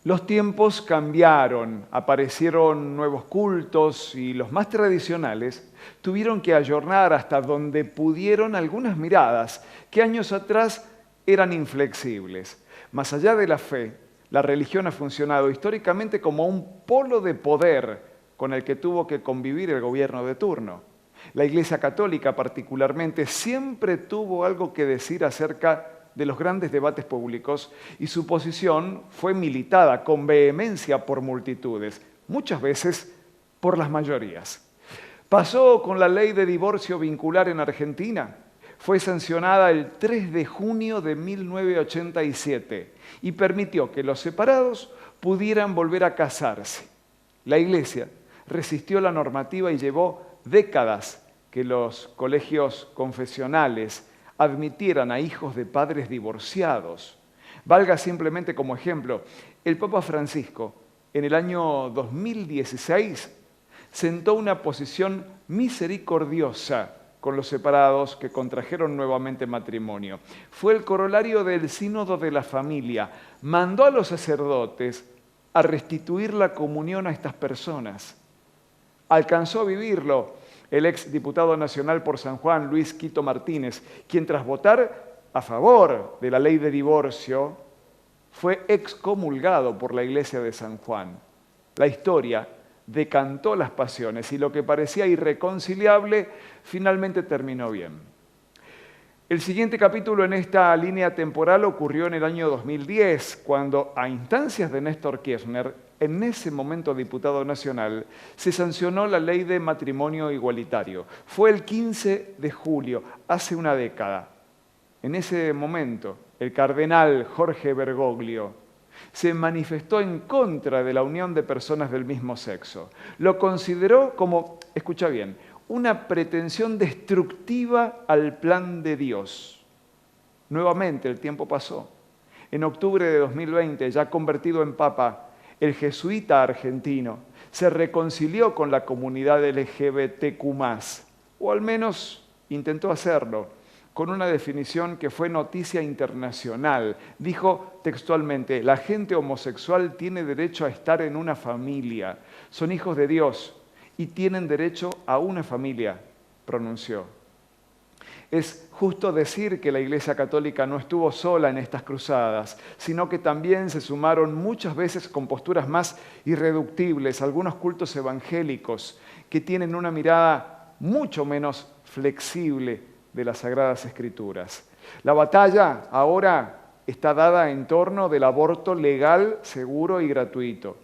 Los tiempos cambiaron, aparecieron nuevos cultos y los más tradicionales tuvieron que ayornar hasta donde pudieron algunas miradas que años atrás eran inflexibles. Más allá de la fe, la religión ha funcionado históricamente como un polo de poder con el que tuvo que convivir el gobierno de turno. La Iglesia Católica particularmente siempre tuvo algo que decir acerca de los grandes debates públicos y su posición fue militada con vehemencia por multitudes, muchas veces por las mayorías. Pasó con la ley de divorcio vincular en Argentina. Fue sancionada el 3 de junio de 1987 y permitió que los separados pudieran volver a casarse. La Iglesia resistió la normativa y llevó décadas que los colegios confesionales admitieran a hijos de padres divorciados. Valga simplemente como ejemplo, el Papa Francisco en el año 2016 sentó una posición misericordiosa con los separados que contrajeron nuevamente matrimonio. Fue el corolario del Sínodo de la Familia. Mandó a los sacerdotes a restituir la comunión a estas personas. Alcanzó a vivirlo el ex diputado nacional por San Juan, Luis Quito Martínez, quien tras votar a favor de la ley de divorcio, fue excomulgado por la iglesia de San Juan. La historia decantó las pasiones y lo que parecía irreconciliable finalmente terminó bien. El siguiente capítulo en esta línea temporal ocurrió en el año 2010, cuando a instancias de Néstor Kirchner, en ese momento diputado nacional, se sancionó la ley de matrimonio igualitario. Fue el 15 de julio, hace una década. En ese momento, el cardenal Jorge Bergoglio se manifestó en contra de la unión de personas del mismo sexo. Lo consideró como, escucha bien, una pretensión destructiva al plan de Dios. Nuevamente el tiempo pasó. En octubre de 2020, ya convertido en papa, el jesuita argentino se reconcilió con la comunidad LGBTQ+, o al menos intentó hacerlo, con una definición que fue noticia internacional. Dijo textualmente: la gente homosexual tiene derecho a estar en una familia, son hijos de Dios y tienen derecho a una familia, pronunció. Es justo decir que la Iglesia Católica no estuvo sola en estas cruzadas, sino que también se sumaron muchas veces con posturas más irreductibles algunos cultos evangélicos que tienen una mirada mucho menos flexible de las Sagradas Escrituras. La batalla ahora está dada en torno del aborto legal, seguro y gratuito.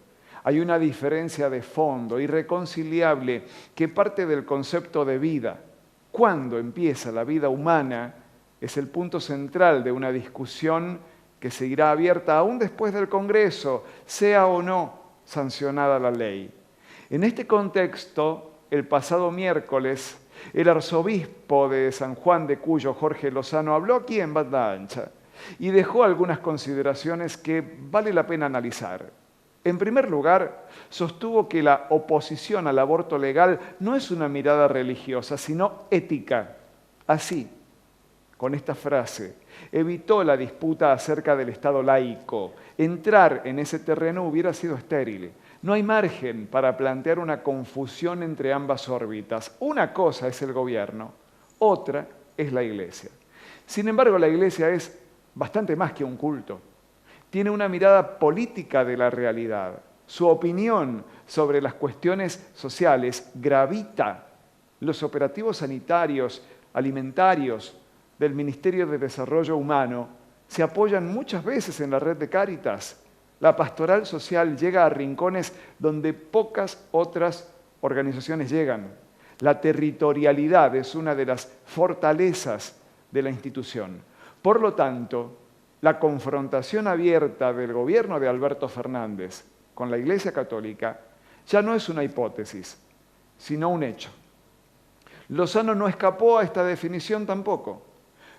Hay una diferencia de fondo, irreconciliable, que parte del concepto de vida. ¿Cuándo empieza la vida humana? Es el punto central de una discusión que seguirá abierta aún después del Congreso, sea o no sancionada la ley. En este contexto, el pasado miércoles, el arzobispo de San Juan de Cuyo, Jorge Lozano, habló aquí en Banda Ancha y dejó algunas consideraciones que vale la pena analizar. En primer lugar, sostuvo que la oposición al aborto legal no es una mirada religiosa, sino ética. Así, con esta frase, evitó la disputa acerca del Estado laico. Entrar en ese terreno hubiera sido estéril. No hay margen para plantear una confusión entre ambas órbitas. Una cosa es el gobierno, otra es la Iglesia. Sin embargo, la Iglesia es bastante más que un culto. Tiene una mirada política de la realidad. Su opinión sobre las cuestiones sociales gravita. Los operativos sanitarios, alimentarios del Ministerio de Desarrollo Humano se apoyan muchas veces en la red de Cáritas. La pastoral social llega a rincones donde pocas otras organizaciones llegan. La territorialidad es una de las fortalezas de la institución. Por lo tanto, la confrontación abierta del gobierno de Alberto Fernández con la Iglesia Católica ya no es una hipótesis, sino un hecho. Lozano no escapó a esta definición tampoco.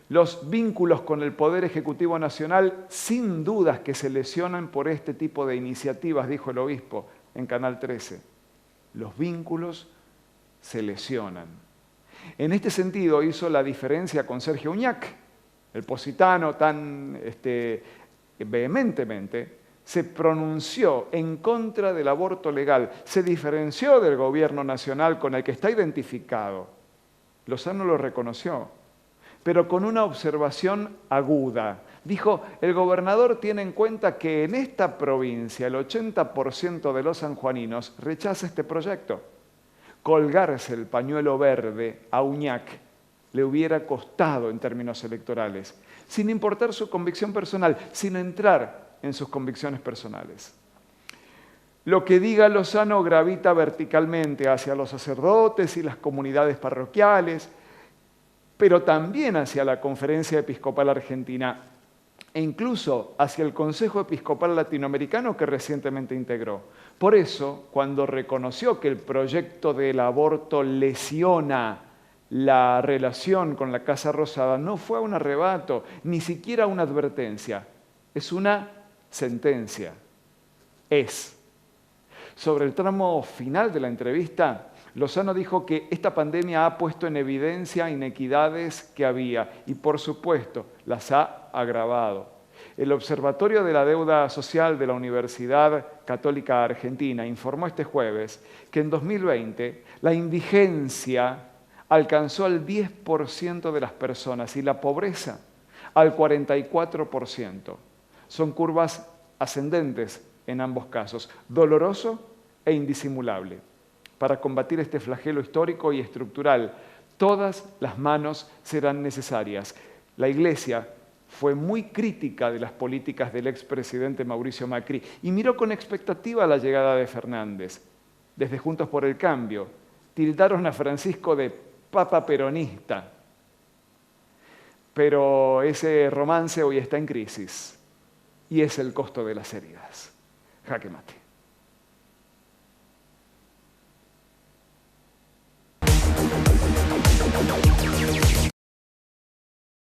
Los vínculos con el Poder Ejecutivo Nacional, sin dudas que se lesionan por este tipo de iniciativas, dijo el obispo en Canal 13. Los vínculos se lesionan. En este sentido hizo la diferencia con Sergio Uñac, el positano tan vehementemente se pronunció en contra del aborto legal, se diferenció del gobierno nacional con el que está identificado. Lozano lo reconoció, pero con una observación aguda. Dijo, el gobernador tiene en cuenta que en esta provincia el 80% de los sanjuaninos rechaza este proyecto. Colgarse el pañuelo verde a Uñac le hubiera costado en términos electorales, sin importar su convicción personal, sin entrar en sus convicciones personales. Lo que diga Lozano gravita verticalmente hacia los sacerdotes y las comunidades parroquiales, pero también hacia la Conferencia Episcopal Argentina e incluso hacia el Consejo Episcopal Latinoamericano que recientemente integró. Por eso, cuando reconoció que el proyecto del aborto lesiona la relación con la Casa Rosada, no fue un arrebato, ni siquiera una advertencia, es una sentencia. Sobre el tramo final de la entrevista, Lozano dijo que esta pandemia ha puesto en evidencia inequidades que había y, por supuesto, las ha agravado. El Observatorio de la Deuda Social de la Universidad Católica Argentina informó este jueves que en 2020 la indigencia alcanzó al 10% de las personas y la pobreza al 44%. Son curvas ascendentes en ambos casos, doloroso e indisimulable. Para combatir este flagelo histórico y estructural, todas las manos serán necesarias. La Iglesia fue muy crítica de las políticas del expresidente Mauricio Macri y miró con expectativa la llegada de Fernández. Desde Juntos por el Cambio, tildaron a Francisco de papa peronista. Pero ese romance hoy está en crisis y es el costo de las heridas. Jaque mate.